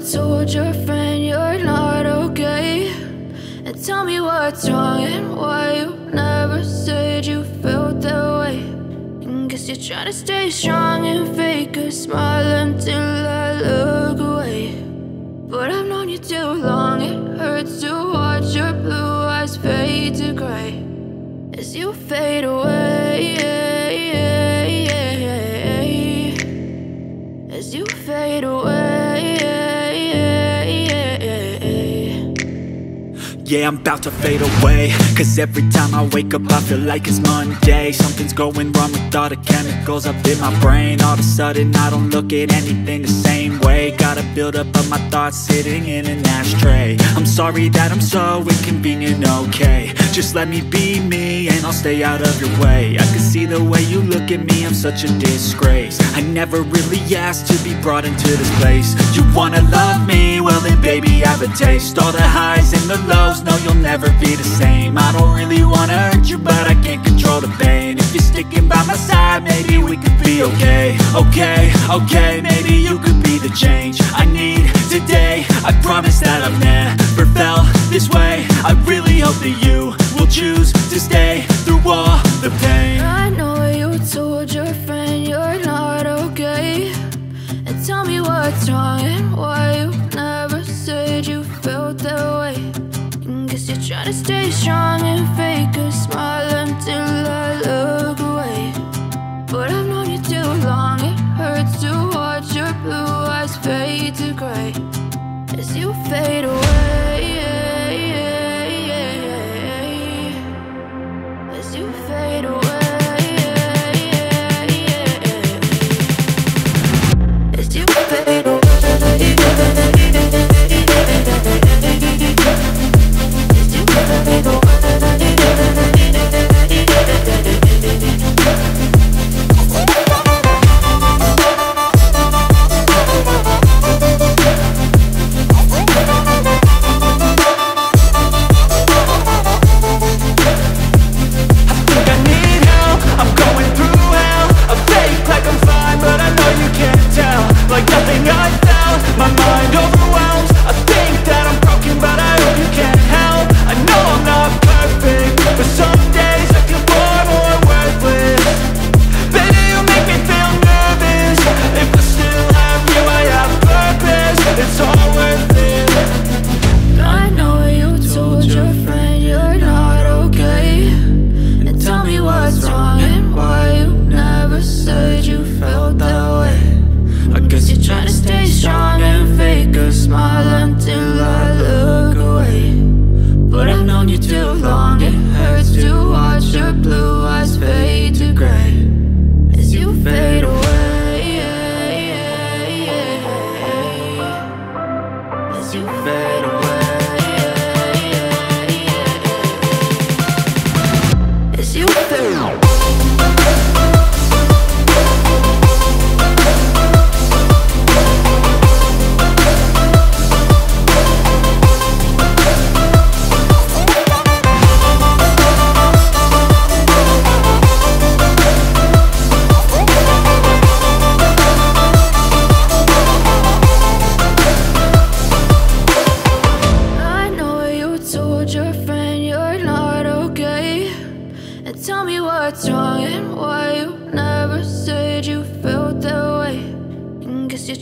told your friend you're not okay, and tell me what's wrong and why you never said you felt that way. And guess you're trying to stay strong and fake a smile until I look away. But I've known you too long, it hurts to watch your blue eyes fade to gray as you fade away, as you fade away. Yeah, I'm about to fade away, cause every time I wake up I feel like it's Monday. Something's going wrong with all the chemicals up in my brain. All of a sudden I don't look at anything the same way. Gotta build up of my thoughts sitting in an ashtray. I'm sorry that I'm so inconvenient, okay. Just let me be me and I'll stay out of your way. I can see the way you look at me, I'm such a disgrace. I never really asked to be brought into this place. You wanna love me? Well then baby, have a taste. All the highs and the lows, no, you'll never be the same. I don't really wanna hurt you, but I can't control the pain. If you're sticking by my side, maybe we could be okay. Okay, maybe you could be the change I need today. I promise that I've never felt this way. I really hope that you will choose to stay through all the pain. I know you told your friend you're not okay, and tell me what's wrong and why you never said you felt that way. Guess you're trying to stay strong and fake a smile until I look away. But I've known you too long, it hurts to watch your blue eyes fade to gray as you fade away, as you fade away, as you fade away.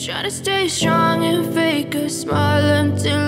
Trying to stay strong and fake a smile until